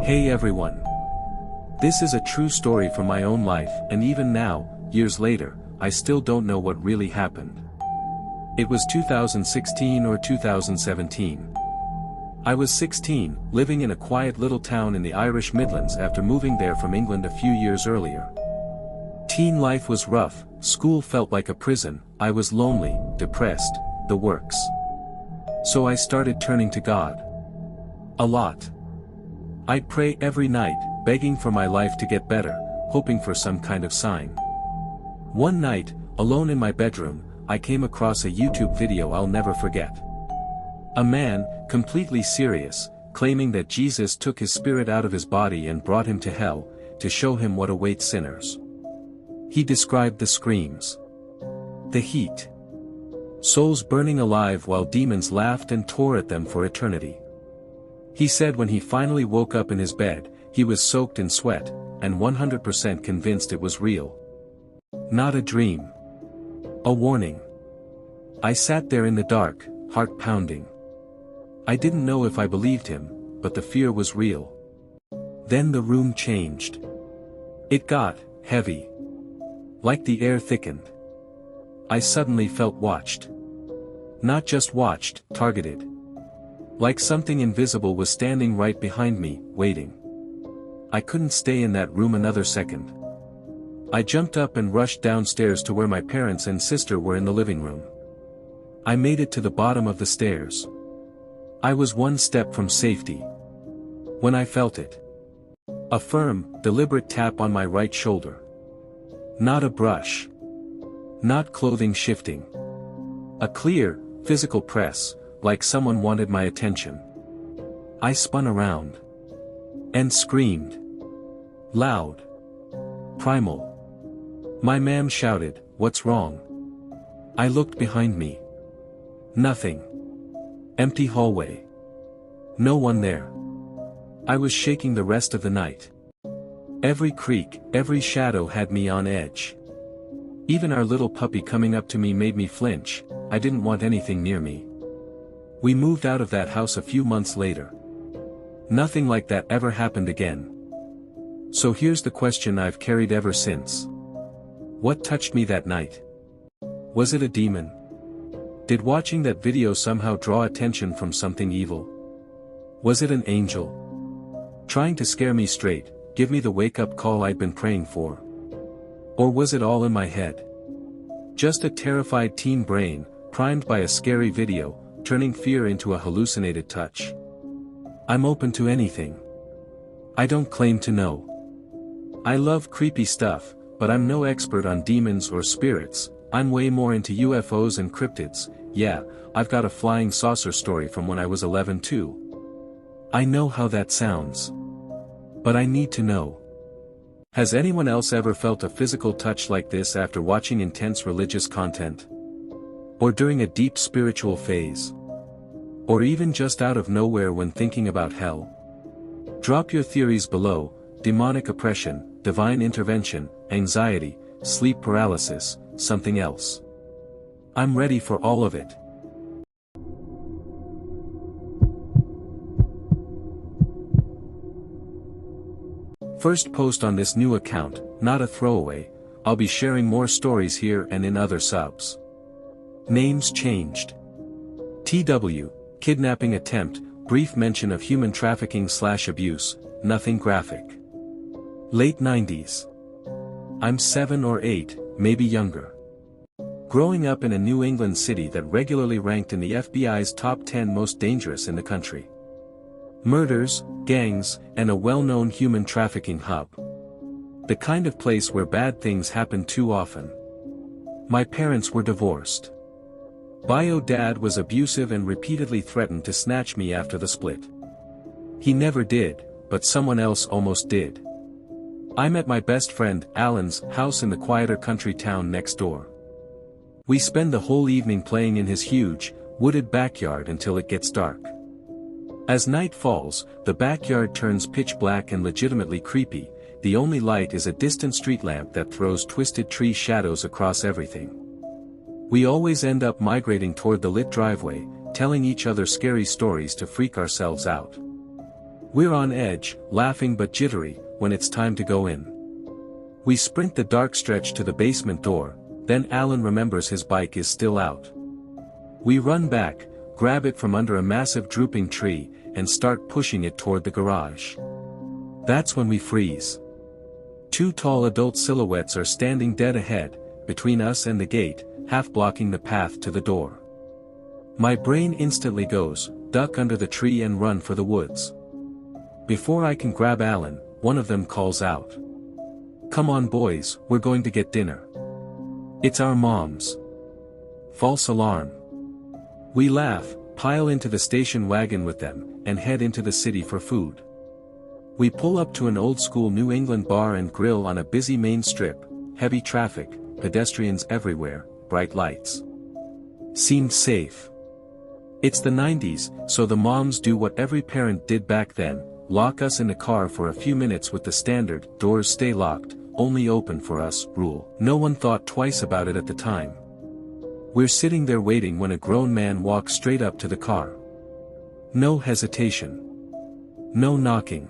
Hey everyone. This is a true story from my own life, and even now, years later, I still don't know what really happened. It was 2016 or 2017. I was 16, living in a quiet little town in the Irish Midlands after moving there from England a few years earlier. Teen life was rough, school felt like a prison, I was lonely, depressed, the works. So I started turning to God. A lot. I'd pray every night, begging for my life to get better, hoping for some kind of sign. One night, alone in my bedroom, I came across a YouTube video I'll never forget. A man, completely serious, claiming that Jesus took his spirit out of his body and brought him to hell, to show him what awaits sinners. He described the screams. The heat. Souls burning alive while demons laughed and tore at them for eternity. He said when he finally woke up in his bed, he was soaked in sweat, and 100% convinced it was real. Not a dream. A warning. I sat there in the dark, heart pounding. I didn't know if I believed him, but the fear was real. Then the room changed. It got heavy. Like the air thickened. I suddenly felt watched. Not just watched, targeted. Like something invisible was standing right behind me, waiting. I couldn't stay in that room another second. I jumped up and rushed downstairs to where my parents and sister were in the living room. I made it to the bottom of the stairs. I was one step from safety. When I felt it. A firm, deliberate tap on my right shoulder. Not a brush. Not clothing shifting. A clear, physical press, like someone wanted my attention. I spun around. And screamed. Loud. Primal. My ma'am shouted, "What's wrong?" I looked behind me. Nothing. Empty hallway. No one there. I was shaking the rest of the night. Every creak, every shadow had me on edge. Even our little puppy coming up to me made me flinch. I didn't want anything near me. We moved out of that house a few months later. Nothing like that ever happened again. So here's the question I've carried ever since. What touched me that night? Was it a demon? Did watching that video somehow draw attention from something evil? Was it an angel? Trying to scare me straight, give me the wake-up call I'd been praying for? Or was it all in my head? Just a terrified teen brain, primed by a scary video, turning fear into a hallucinated touch. I'm open to anything. I don't claim to know. I love creepy stuff, but I'm no expert on demons or spirits. I'm way more into UFOs and cryptids. Yeah, I've got a flying saucer story from when I was 11 too. I know how that sounds. But I need to know. Has anyone else ever felt a physical touch like this after watching intense religious content? Or during a deep spiritual phase? Or even just out of nowhere when thinking about hell? Drop your theories below: demonic oppression, divine intervention, anxiety, sleep paralysis, something else. I'm ready for all of it. First post on this new account, not a throwaway. I'll be sharing more stories here and in other subs. Names changed. TW, kidnapping attempt, brief mention of human trafficking/abuse, nothing graphic. Late 90s. I'm 7 or 8, maybe younger. Growing up in a New England city that regularly ranked in the FBI's top 10 most dangerous in the country. Murders, gangs, and a well-known human trafficking hub. The kind of place where bad things happen too often. My parents were divorced. Bio dad was abusive and repeatedly threatened to snatch me after the split. He never did, but someone else almost did. I'm at my best friend Alan's house in the quieter country town next door. We spend the whole evening playing in his huge, wooded backyard until it gets dark. As night falls, the backyard turns pitch black and legitimately creepy. The only light is a distant street lamp that throws twisted tree shadows across everything. We always end up migrating toward the lit driveway, telling each other scary stories to freak ourselves out. We're on edge, laughing but jittery, when it's time to go in. We sprint the dark stretch to the basement door, then Alan remembers his bike is still out. We run back, grab it from under a massive drooping tree, and start pushing it toward the garage. That's when we freeze. Two tall adult silhouettes are standing dead ahead, between us and the gate, half blocking the path to the door. My brain instantly goes, duck under the tree and run for the woods. Before I can grab Alan, one of them calls out. "Come on boys, we're going to get dinner." It's our moms. False alarm. We laugh, pile into the station wagon with them, and head into the city for food. We pull up to an old-school New England bar and grill on a busy main strip, heavy traffic, pedestrians everywhere, bright lights. Seemed safe. It's the 90s, so the moms do what every parent did back then, lock us in the car for a few minutes with the standard, doors stay locked, only open for us, rule. No one thought twice about it at the time. We're sitting there waiting when a grown man walks straight up to the car. No hesitation. No knocking.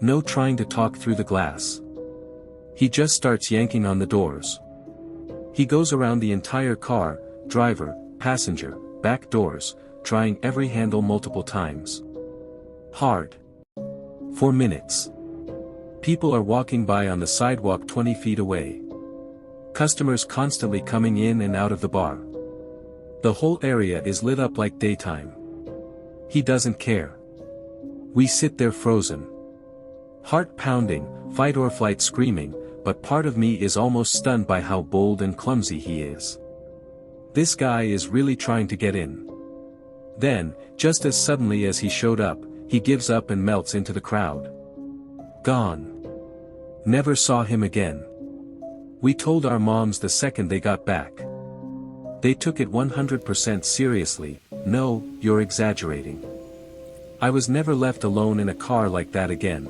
No trying to talk through the glass. He just starts yanking on the doors. He goes around the entire car, driver, passenger, back doors, trying every handle multiple times. Hard. For minutes. People are walking by on the sidewalk 20 feet away. Customers constantly coming in and out of the bar. The whole area is lit up like daytime. He doesn't care. We sit there frozen. Heart pounding, fight or flight screaming, but part of me is almost stunned by how bold and clumsy he is. This guy is really trying to get in. Then, just as suddenly as he showed up, he gives up and melts into the crowd. Gone. Never saw him again. We told our moms the second they got back. They took it 100% seriously. "No, you're exaggerating." I was never left alone in a car like that again.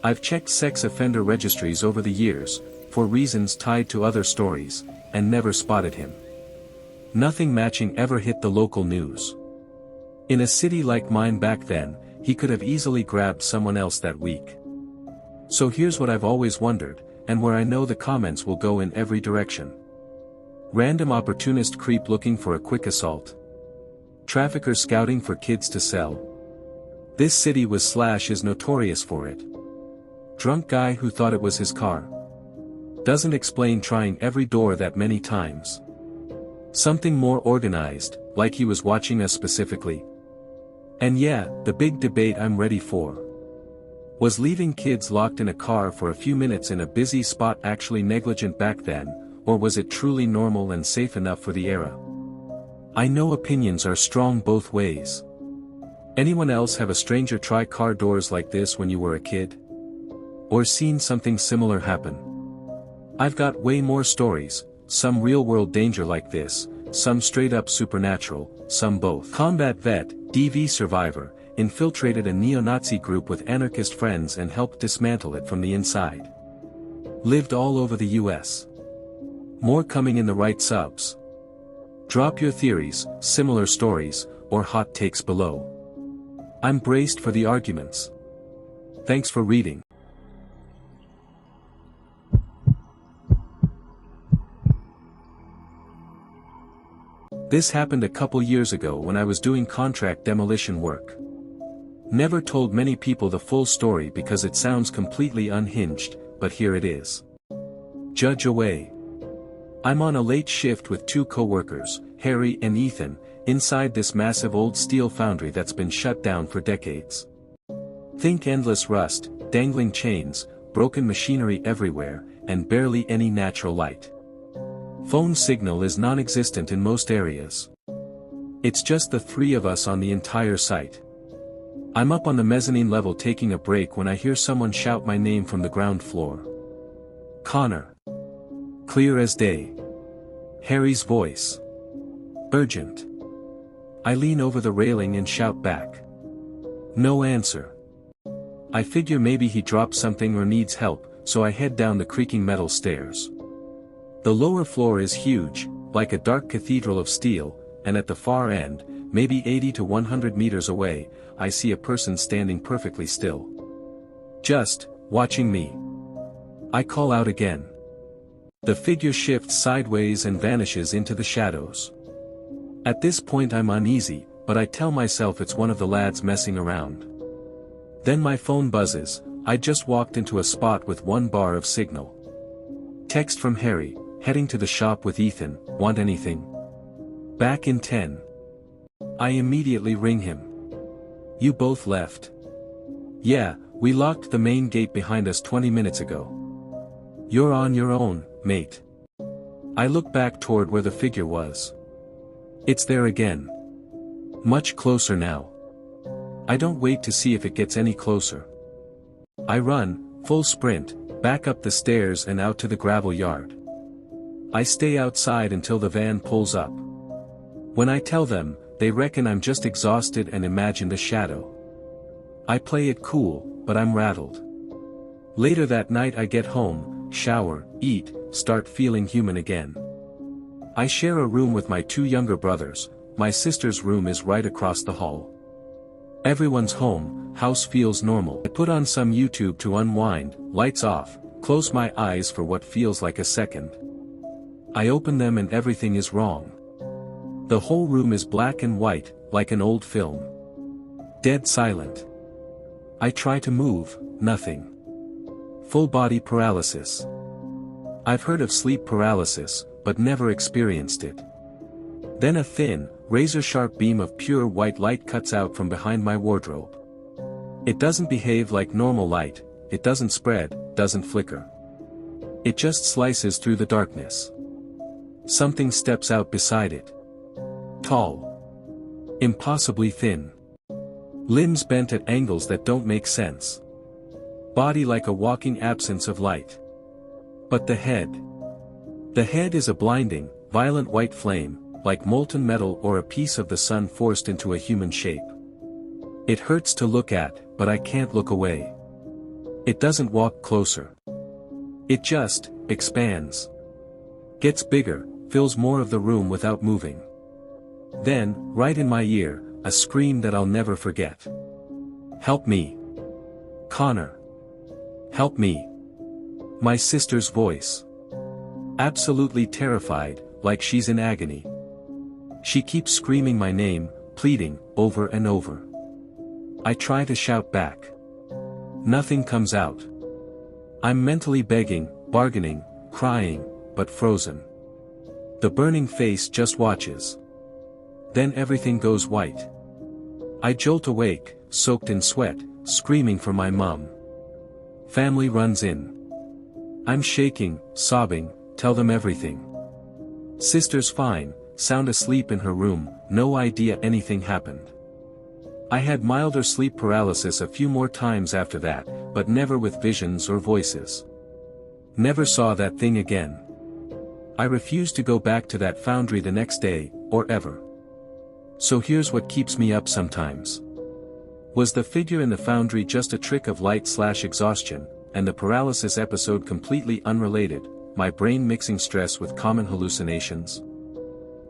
I've checked sex offender registries over the years, for reasons tied to other stories, and never spotted him. Nothing matching ever hit the local news. In a city like mine back then, he could have easily grabbed someone else that week. So here's what I've always wondered, and where I know the comments will go in every direction. Random opportunist creep looking for a quick assault. Trafficker scouting for kids to sell. This city is notorious for it. Drunk guy who thought it was his car. Doesn't explain trying every door that many times. Something more organized, like he was watching us specifically. And yeah, the big debate I'm ready for. Was leaving kids locked in a car for a few minutes in a busy spot actually negligent back then, or was it truly normal and safe enough for the era? I know opinions are strong both ways. Anyone else have a stranger try car doors like this when you were a kid? Or seen something similar happen? I've got way more stories, some real-world danger like this, some straight-up supernatural, some both. Combat vet, DV survivor, infiltrated a neo-Nazi group with anarchist friends and helped dismantle it from the inside. Lived all over the US. More coming in the right subs. Drop your theories, similar stories, or hot takes below. I'm braced for the arguments. Thanks for reading. This happened a couple years ago when I was doing contract demolition work. Never told many people the full story because it sounds completely unhinged, but here it is. Judge away. I'm on a late shift with two co-workers, Harry and Ethan, inside this massive old steel foundry that's been shut down for decades. Think endless rust, dangling chains, broken machinery everywhere, and barely any natural light. Phone signal is non-existent in most areas. It's just the three of us on the entire site. I'm up on the mezzanine level taking a break when I hear someone shout my name from the ground floor. Connor. Clear as day. Harry's voice. Urgent. I lean over the railing and shout back. No answer. I figure maybe he dropped something or needs help, so I head down the creaking metal stairs. The lower floor is huge, like a dark cathedral of steel, and at the far end, maybe 80 to 100 meters away, I see a person standing perfectly still. Just, watching me. I call out again. The figure shifts sideways and vanishes into the shadows. At this point I'm uneasy, but I tell myself it's one of the lads messing around. Then my phone buzzes. I just walked into a spot with 1 bar of signal. Text from Harry, heading to the shop with Ethan, want anything? Back in 10. I immediately ring him. You both left. Yeah, we locked the main gate behind us 20 minutes ago. You're on your own, mate. I look back toward where the figure was. It's there again. Much closer now. I don't wait to see if it gets any closer. I run, full sprint, back up the stairs and out to the gravel yard. I stay outside until the van pulls up. When I tell them, they reckon I'm just exhausted and imagined a shadow. I play it cool, but I'm rattled. Later that night I get home, shower, eat, start feeling human again. I share a room with my 2 younger brothers. My sister's room is right across the hall. Everyone's home, house feels normal. I put on some YouTube to unwind, lights off, close my eyes for what feels like a second. I open them and everything is wrong. The whole room is black and white, like an old film. Dead silent. I try to move, nothing. Full body paralysis. I've heard of sleep paralysis, but never experienced it. Then a thin, razor-sharp beam of pure white light cuts out from behind my wardrobe. It doesn't behave like normal light, it doesn't spread, doesn't flicker. It just slices through the darkness. Something steps out beside it. Tall. Impossibly thin. Limbs bent at angles that don't make sense. Body like a walking absence of light. But the head. The head is a blinding, violent white flame, like molten metal or a piece of the sun forced into a human shape. It hurts to look at, but I can't look away. It doesn't walk closer. It just expands. Gets bigger, fills more of the room without moving. Then, right in my ear, a scream that I'll never forget. Help me. Connor. Help me. My sister's voice. Absolutely terrified, like she's in agony. She keeps screaming my name, pleading, over and over. I try to shout back. Nothing comes out. I'm mentally begging, bargaining, crying, but frozen. The burning face just watches. Then everything goes white. I jolt awake, soaked in sweat, screaming for my mom. Family runs in. I'm shaking, sobbing, tell them everything. Sister's fine, sound asleep in her room, no idea anything happened. I had milder sleep paralysis a few more times after that, but never with visions or voices. Never saw that thing again. I refused to go back to that foundry the next day, or ever. So here's what keeps me up sometimes. Was the figure in the foundry just a trick of light/exhaustion, and the paralysis episode completely unrelated, my brain mixing stress with common hallucinations?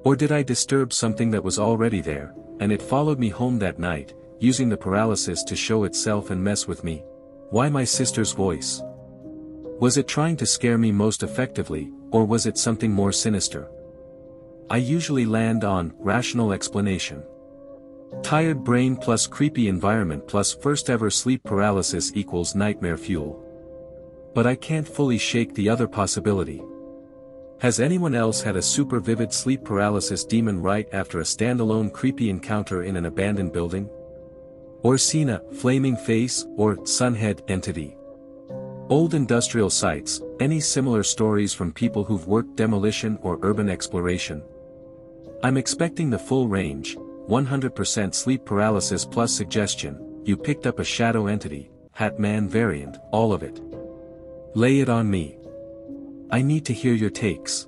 Or did I disturb something that was already there, and it followed me home that night, using the paralysis to show itself and mess with me? Why my sister's voice? Was it trying to scare me most effectively, or was it something more sinister? I usually land on rational explanation. Tired brain plus creepy environment plus first ever sleep paralysis equals nightmare fuel. But I can't fully shake the other possibility. Has anyone else had a super vivid sleep paralysis demon right after a standalone creepy encounter in an abandoned building? Or seen a flaming face or sunhead entity? Old industrial sites, any similar stories from people who've worked demolition or urban exploration? I'm expecting the full range, 100% sleep paralysis plus suggestion, you picked up a shadow entity, Hat Man variant, all of it. Lay it on me. I need to hear your takes.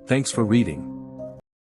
Thanks for reading.